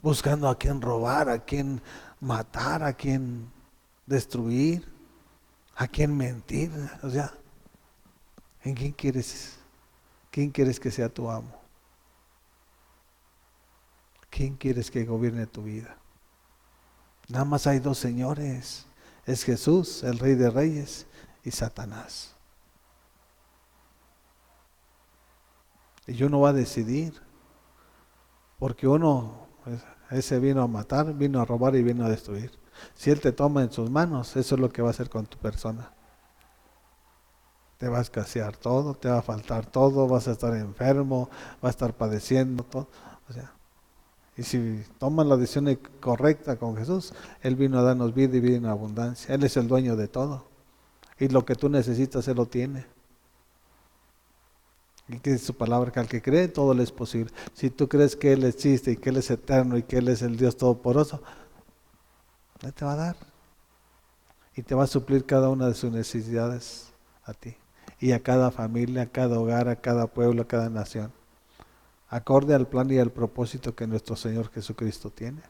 Speaker 1: buscando a quien robar, a quien matar, a quien destruir, a quien mentir. O sea, ¿en quién quieres que sea tu amo? ¿Quién quieres que gobierne tu vida? Nada más hay dos señores. Es Jesús, el Rey de Reyes, y Satanás. Y uno va a decidir. Porque uno, ese vino a matar, vino a robar y vino a destruir. Si Él te toma en sus manos, eso es lo que va a hacer con tu persona. Te va a escasear todo, te va a faltar todo, vas a estar enfermo, vas a estar padeciendo todo. O sea, y si toman la decisión correcta con Jesús, Él vino a darnos vida y vida en abundancia. Él es el dueño de todo. Y lo que tú necesitas, Él lo tiene. Y que es su palabra, que al que cree todo le es posible. Si tú crees que Él existe y que Él es eterno y que Él es el Dios Todopoderoso, Él te va a dar. Y te va a suplir cada una de sus necesidades a ti. Y a cada familia, a cada hogar, a cada pueblo, a cada nación. Acorde al plan y al propósito que nuestro Señor Jesucristo tiene.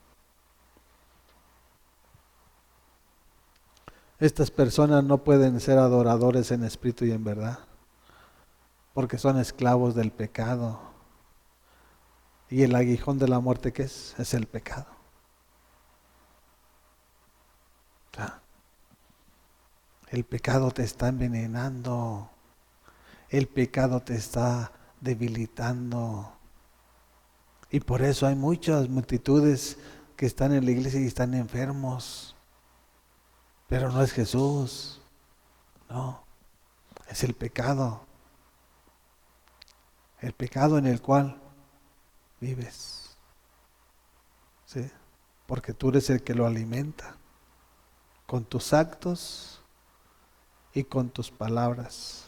Speaker 1: Estas personas no pueden ser adoradores en espíritu y en verdad, porque son esclavos del pecado. Y el aguijón de la muerte, ¿qué es? Es el pecado. El pecado te está envenenando. El pecado te está debilitando. Y por eso hay muchas multitudes que están en la iglesia y están enfermos. Pero no es Jesús, no, es el pecado en el cual vives, ¿sí? Porque tú eres el que lo alimenta con tus actos y con tus palabras.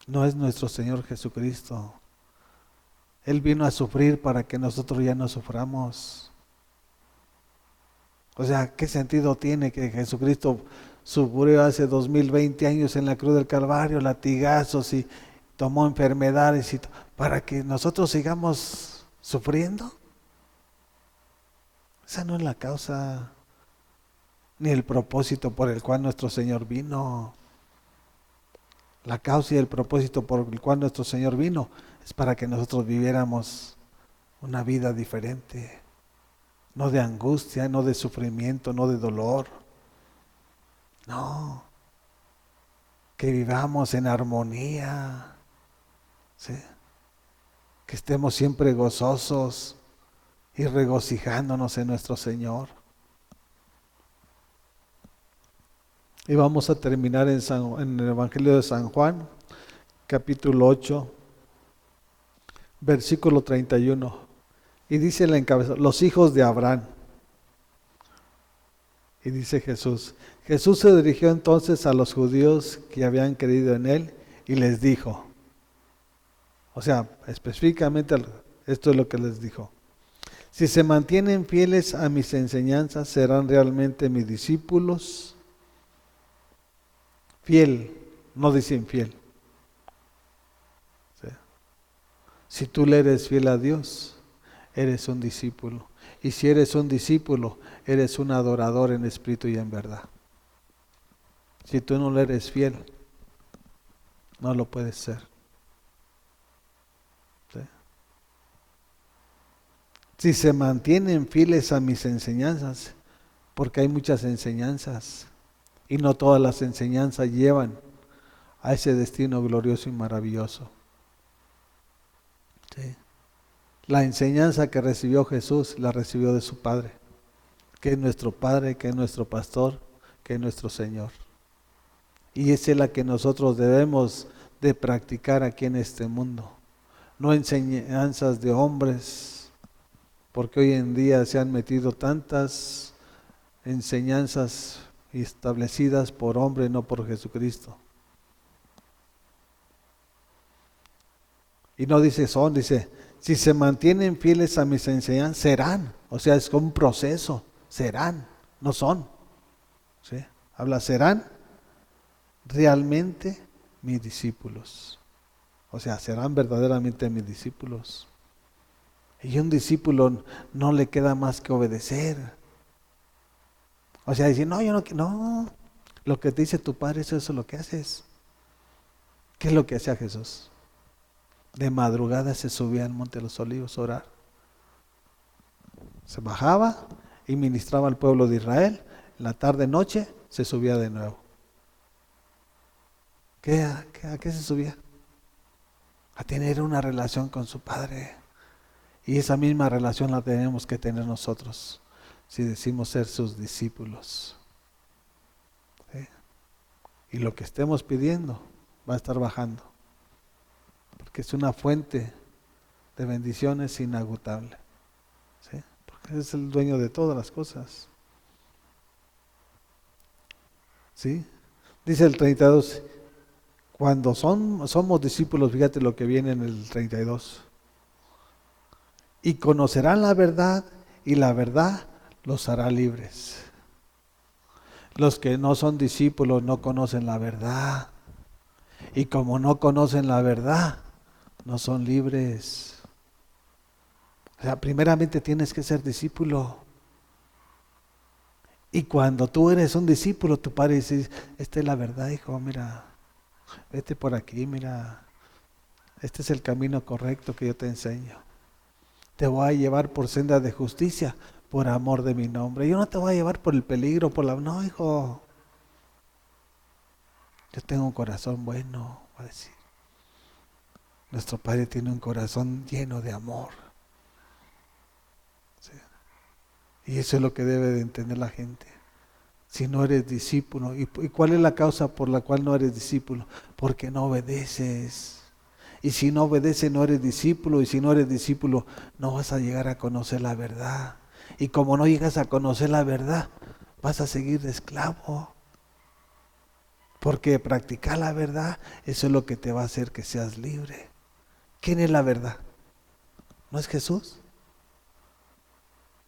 Speaker 1: No es nuestro Señor Jesucristo. Él vino a sufrir para que nosotros ya no suframos. O sea, ¿qué sentido tiene que Jesucristo sufrió hace 2020 años en la cruz del Calvario, latigazos y tomó enfermedades para que nosotros sigamos sufriendo? Esa no es la causa ni el propósito por el cual nuestro Señor vino. La causa y el propósito por el cual nuestro Señor vino es para que nosotros viviéramos una vida diferente. No de angustia, no de sufrimiento, no de dolor. No. Que vivamos en armonía. ¿Sí? Que estemos siempre gozosos y regocijándonos en nuestro Señor. Y vamos a terminar en el Evangelio de San Juan, capítulo 8, versículo 31. Y dice el encabezado, los hijos de Abraham. Y dice Jesús. Jesús se dirigió entonces a los judíos que habían creído en él y les dijo. O sea, específicamente esto es lo que les dijo. Si se mantienen fieles a mis enseñanzas, serán realmente mis discípulos. Fiel, no dice infiel. ¿Sí? Si tú le eres fiel a Dios, eres un discípulo. Y si eres un discípulo, eres un adorador en espíritu y en verdad. Si tú no le eres fiel, no lo puedes ser. ¿Sí? Si se mantienen fieles a mis enseñanzas, porque hay muchas enseñanzas, y no todas las enseñanzas llevan a ese destino glorioso y maravilloso. ¿Sí? La enseñanza que recibió Jesús la recibió de su Padre, que es nuestro Padre, que es nuestro Pastor, que es nuestro Señor. Y esa es la que nosotros debemos de practicar aquí en este mundo. No enseñanzas de hombres, porque hoy en día se han metido tantas enseñanzas establecidas por hombre, no por Jesucristo. Y no dice son, dice, si se mantienen fieles a mis enseñanzas, serán. O sea, es como un proceso, serán, no son. ¿Sí? Habla, serán realmente mis discípulos. O sea, serán verdaderamente mis discípulos. Y a un discípulo no le queda más que obedecer. O sea, decir, no, yo no, lo que te dice tu padre, eso es lo que haces. ¿Qué es lo que hacía Jesús? De madrugada se subía al Monte de los Olivos a orar. Se bajaba y ministraba al pueblo de Israel. En la tarde, noche, se subía de nuevo. ¿A qué se subía? A tener una relación con su Padre. Y esa misma relación la tenemos que tener nosotros, si decimos ser sus discípulos. ¿Sí? Y lo que estemos pidiendo va a estar bajando. Porque es una fuente de bendiciones inagotable. ¿Sí? Porque es el dueño de todas las cosas. ¿Sí? Dice el 32, cuando somos discípulos, fíjate lo que viene en el 32. Y conocerán la verdad, y la verdad los hará libres. Los que no son discípulos no conocen la verdad. Y como no conocen la verdad, no son libres. O sea, primeramente tienes que ser discípulo. Y cuando tú eres un discípulo, tu padre dice, esta es la verdad, hijo, mira, vete por aquí, mira, este es el camino correcto que yo te enseño. Te voy a llevar por senda de justicia, por amor de mi nombre. Yo no te voy a llevar por el peligro, no, hijo. Yo tengo un corazón bueno, va a decir. Nuestro Padre tiene un corazón lleno de amor. ¿Sí? Y eso es lo que debe de entender la gente. Si no eres discípulo, ¿y cuál es la causa por la cual no eres discípulo? Porque no obedeces. Y si no obedeces, no eres discípulo. Y si no eres discípulo, no vas a llegar a conocer la verdad. Y como no llegas a conocer la verdad, vas a seguir de esclavo. Porque practicar la verdad, eso es lo que te va a hacer que seas libre. ¿Quién es la verdad? ¿No es Jesús?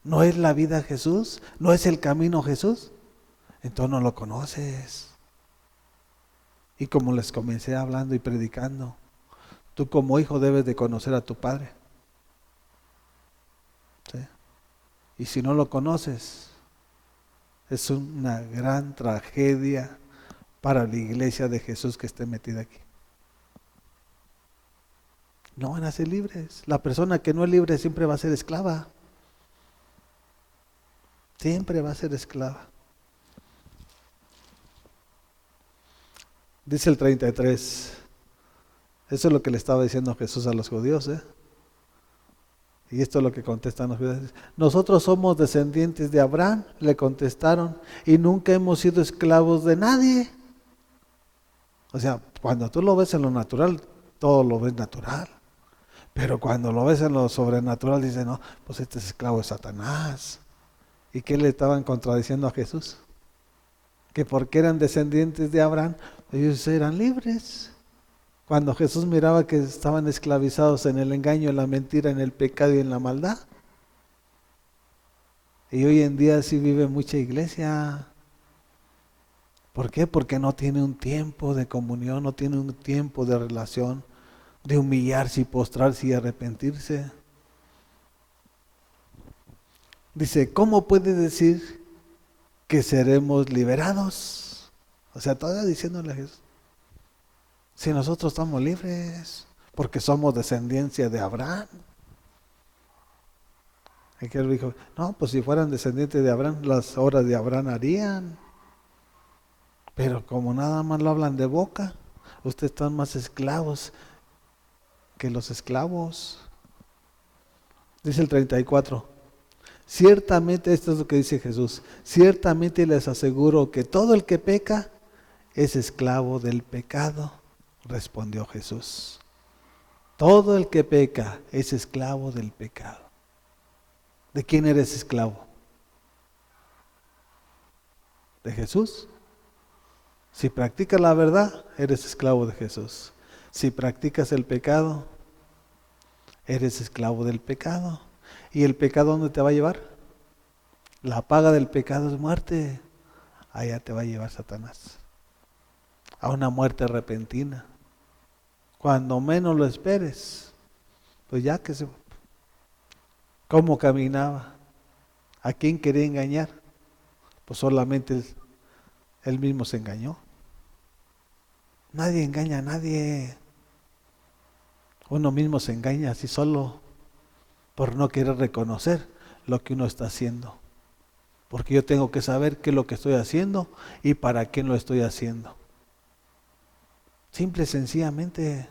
Speaker 1: ¿No es la vida Jesús? ¿No es el camino Jesús? Entonces no lo conoces. Y como les comencé hablando y predicando, tú como hijo debes de conocer a tu Padre. ¿Sí? Y si no lo conoces, es una gran tragedia para la iglesia de Jesús que esté metida aquí. No van a ser libres. La persona que no es libre siempre va a ser esclava. Siempre va a ser esclava. Dice el 33. Eso es lo que le estaba diciendo Jesús a los judíos, Y esto es lo que contestan los judíos. Nosotros somos descendientes de Abraham, le contestaron, y nunca hemos sido esclavos de nadie. O sea, cuando tú lo ves en lo natural, todo lo ves natural. Pero cuando lo ves en lo sobrenatural, dices, no, pues este es esclavo de Satanás. ¿Y qué le estaban contradiciendo a Jesús? Que porque eran descendientes de Abraham, ellos eran libres. Cuando Jesús miraba que estaban esclavizados en el engaño, en la mentira, en el pecado y en la maldad. Y hoy en día sí vive mucha iglesia. ¿Por qué? Porque no tiene un tiempo de comunión, no tiene un tiempo de relación, de humillarse y postrarse y arrepentirse. Dice, ¿cómo puede decir que seremos liberados? O sea, todavía diciéndole a Jesús, si nosotros estamos libres, porque somos descendencia de Abraham. Y que él dijo, no, pues si fueran descendientes de Abraham, las obras de Abraham harían. Pero como nada más lo hablan de boca, ustedes están más esclavos que los esclavos. Dice el 34. Ciertamente, esto es lo que dice Jesús, ciertamente les aseguro que todo el que peca es esclavo del pecado, respondió Jesús. Todo el que peca es esclavo del pecado. ¿De quién eres esclavo? ¿De Jesús? Si practicas la verdad, eres esclavo de Jesús. Si practicas el pecado, eres esclavo del pecado. ¿Y el pecado dónde te va a llevar? La paga del pecado es muerte. Allá te va a llevar Satanás. A una muerte repentina. Cuando menos lo esperes, pues ya que se... ¿Cómo caminaba? ¿A quién quería engañar? Pues solamente él mismo se engañó. Nadie engaña a nadie. Uno mismo se engaña así solo por no querer reconocer lo que uno está haciendo. Porque yo tengo que saber qué es lo que estoy haciendo y para quién lo estoy haciendo. Simple y sencillamente.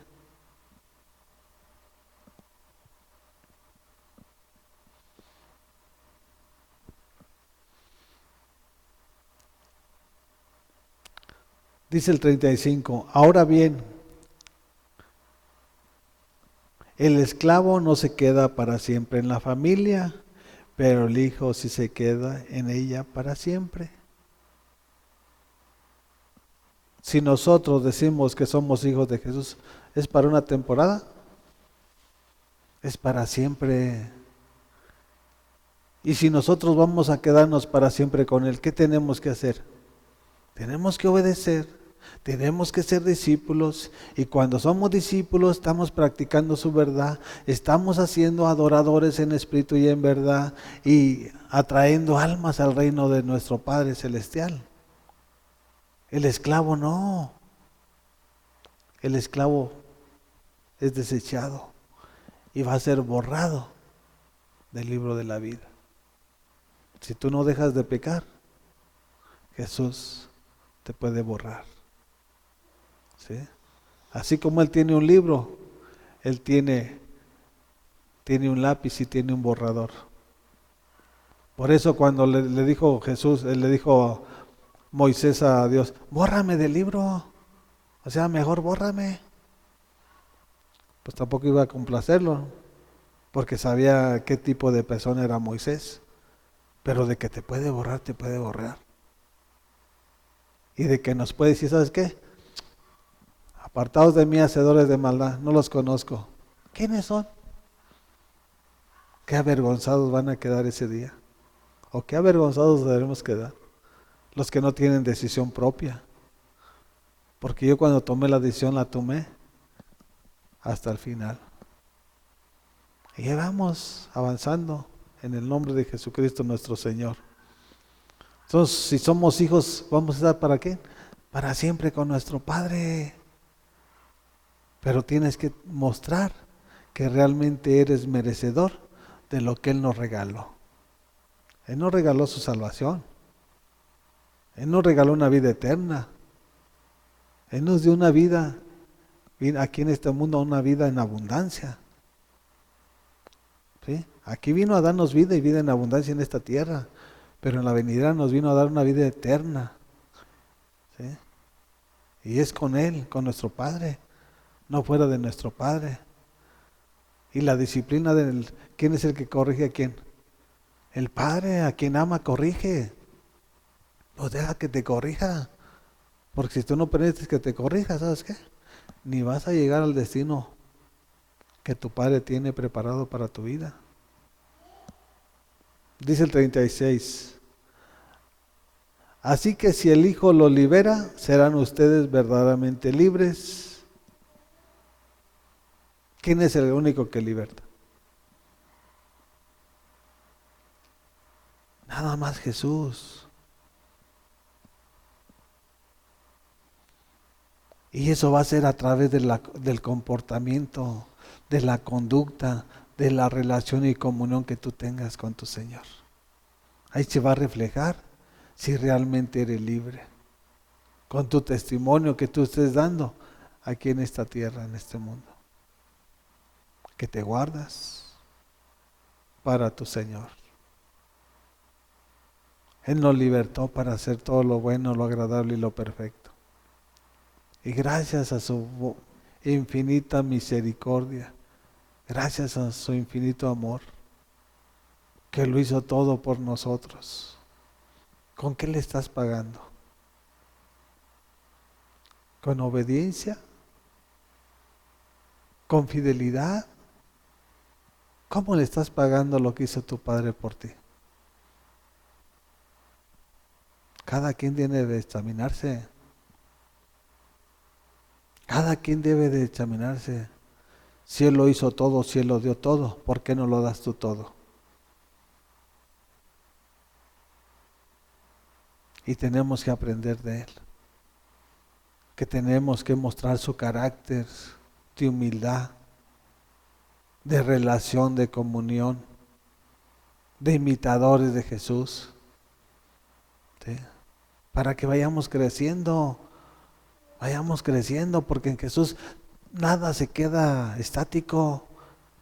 Speaker 1: Dice el 35, ahora bien, el esclavo no se queda para siempre en la familia, pero el hijo sí se queda en ella para siempre. Si nosotros decimos que somos hijos de Jesús, ¿es para una temporada? Es para siempre. Y si nosotros vamos a quedarnos para siempre con Él, ¿qué tenemos que hacer? Tenemos que obedecer. Tenemos que ser discípulos y cuando somos discípulos estamos practicando su verdad, estamos haciendo adoradores en espíritu y en verdad y atrayendo almas al reino de nuestro Padre Celestial. El esclavo no, el esclavo es desechado y va a ser borrado del libro de la vida. Si tú no dejas de pecar, Jesús te puede borrar. ¿Sí? Así como Él tiene un libro Él tiene un lápiz y tiene un borrador. Por eso cuando le dijo Jesús, le dijo Moisés a Dios, bórrame del libro, o sea, mejor bórrame. Pues tampoco iba a complacerlo, porque sabía qué tipo de persona era Moisés, pero de que te puede borrar, te puede borrar. Y de que nos puede decir, ¿sabes qué? Apartados de mí, hacedores de maldad, no los conozco. ¿Quiénes son? Qué avergonzados van a quedar ese día. O qué avergonzados debemos quedar. Los que no tienen decisión propia. Porque yo cuando tomé la decisión la tomé hasta el final. Y ya vamos avanzando en el nombre de Jesucristo nuestro Señor. Entonces, si somos hijos, ¿vamos a estar para qué? Para siempre con nuestro Padre. Pero tienes que mostrar que realmente eres merecedor de lo que Él nos regaló. Él nos regaló su salvación. Él nos regaló una vida eterna. Él nos dio una vida, aquí en este mundo, una vida en abundancia. ¿Sí? Aquí vino a darnos vida y vida en abundancia en esta tierra, pero en la venidera nos vino a dar una vida eterna. ¿Sí? Y es con Él, con nuestro Padre, no fuera de nuestro Padre. Y la disciplina ¿quién es el que corrige a quién? El Padre, a quien ama, corrige. Pues deja que te corrija. Porque si tú no permites que te corrija, ¿sabes qué? Ni vas a llegar al destino que tu Padre tiene preparado para tu vida. Dice el 36. Así que si el Hijo los libera, serán ustedes verdaderamente libres. ¿Quién es el único que liberta? Nada más Jesús. Y eso va a ser a través del comportamiento, de la conducta, de la relación y comunión que tú tengas con tu Señor. Ahí se va a reflejar si realmente eres libre. Con tu testimonio que tú estés dando aquí en esta tierra, en este mundo. Que te guardas para tu Señor. Él nos libertó para hacer todo lo bueno, lo agradable y lo perfecto. Y gracias a su infinita misericordia, gracias a su infinito amor, que lo hizo todo por nosotros. ¿Con qué le estás pagando? ¿Con obediencia? ¿Con fidelidad? ¿Cómo le estás pagando lo que hizo tu Padre por ti? Cada quien tiene de examinarse. Cada quien debe de examinarse. Si Él lo hizo todo, si Él lo dio todo, ¿por qué no lo das tú todo? Y tenemos que aprender de Él. Que tenemos que mostrar su carácter de humildad, de relación, de comunión, de imitadores de Jesús. ¿Sí? Para que vayamos creciendo, porque en Jesús nada se queda estático,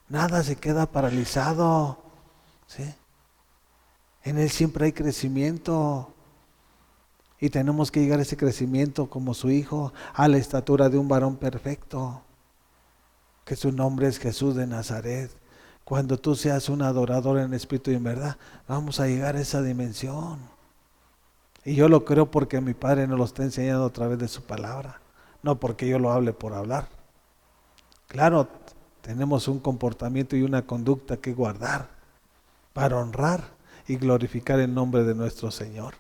Speaker 1: nada se queda paralizado. ¿Sí? En Él siempre hay crecimiento. Y tenemos que llegar a ese crecimiento como su Hijo, a la estatura de un varón perfecto, que su nombre es Jesús de Nazaret. Cuando tú seas un adorador en espíritu y en verdad, vamos a llegar a esa dimensión. Y yo lo creo porque mi Padre nos lo está enseñando a través de su palabra, no porque yo lo hable por hablar. Claro, tenemos un comportamiento y una conducta que guardar para honrar y glorificar el nombre de nuestro Señor.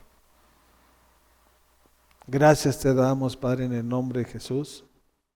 Speaker 1: Gracias te damos, Padre, en el nombre de Jesús.